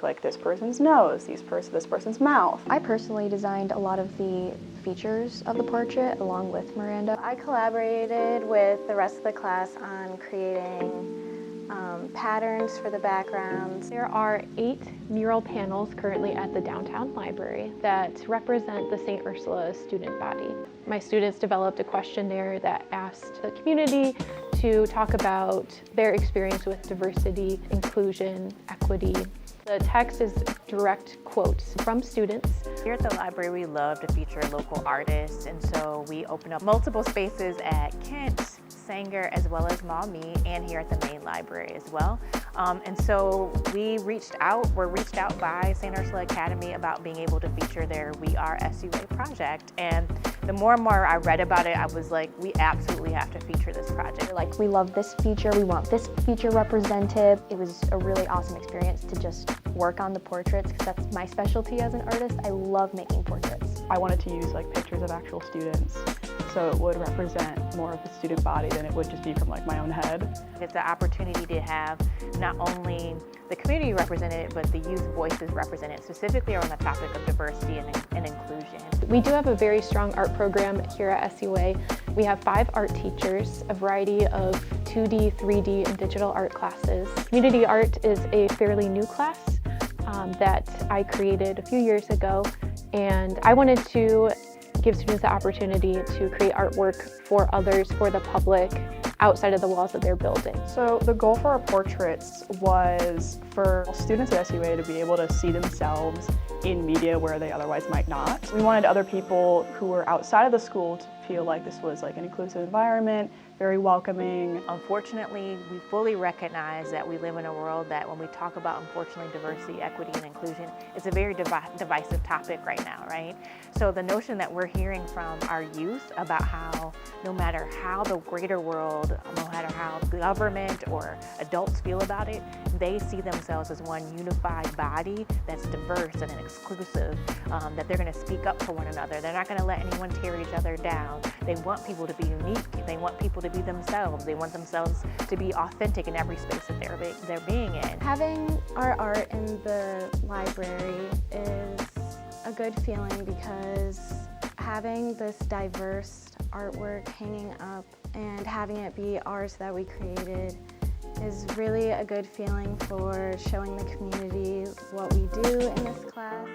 Like this person's nose, this person's mouth. I personally designed a lot of the features of the portrait along with Miranda. I collaborated with the rest of the class on creating patterns for the backgrounds. There are 8 mural panels currently at the downtown library that represent the St. Ursula student body. My students developed a questionnaire that asked the community to talk about their experience with diversity, inclusion, equity. The text is direct quotes from students. Here at the library, we love to feature local artists, and so we open up multiple spaces at Kent, Sanger, as well as Maumee, and here at the main library as well. And so we were reached out by St. Ursula Academy about being able to feature their We Are SUA project. And the more and more I read about it, I was like, we absolutely have to feature this project. Like, we love this feature, we want this feature represented. It was a really awesome experience to just work on the portraits, because that's my specialty as an artist. I love making portraits. I wanted to use like pictures of actual students, so it would represent more of the student body than it would just be from like my own head. It's an opportunity to have not only the community represented, but the youth voices represented, specifically around the topic of diversity and inclusion. We do have a very strong art program here at SUA. We have 5 art teachers, a variety of 2D, 3D, and digital art classes. Community art is a fairly new class that I created a few years ago, and I wanted to give students the opportunity to create artwork for others, for the public, outside of the walls of their building. So the goal for our portraits was for students at SUA to be able to see themselves in media where they otherwise might not. We wanted other people who were outside of the school to feel like this was like an inclusive environment, very welcoming. Unfortunately, we fully recognize that we live in a world that when we talk about, unfortunately, diversity, equity, and inclusion, it's a very divisive topic right now, right? So the notion that we're hearing from our youth about how no matter how the greater world, no matter how government or adults feel about it, they see themselves as one unified body that's diverse and exclusive, that they're going to speak up for one another. They're not going to let anyone tear each other down. They want people to be unique. They want people to be themselves. They want themselves to be authentic in every space that they're being in. Having our art in the library is a good feeling, because having this diverse artwork hanging up and having it be ours that we created is really a good feeling for showing the community what we do in this class.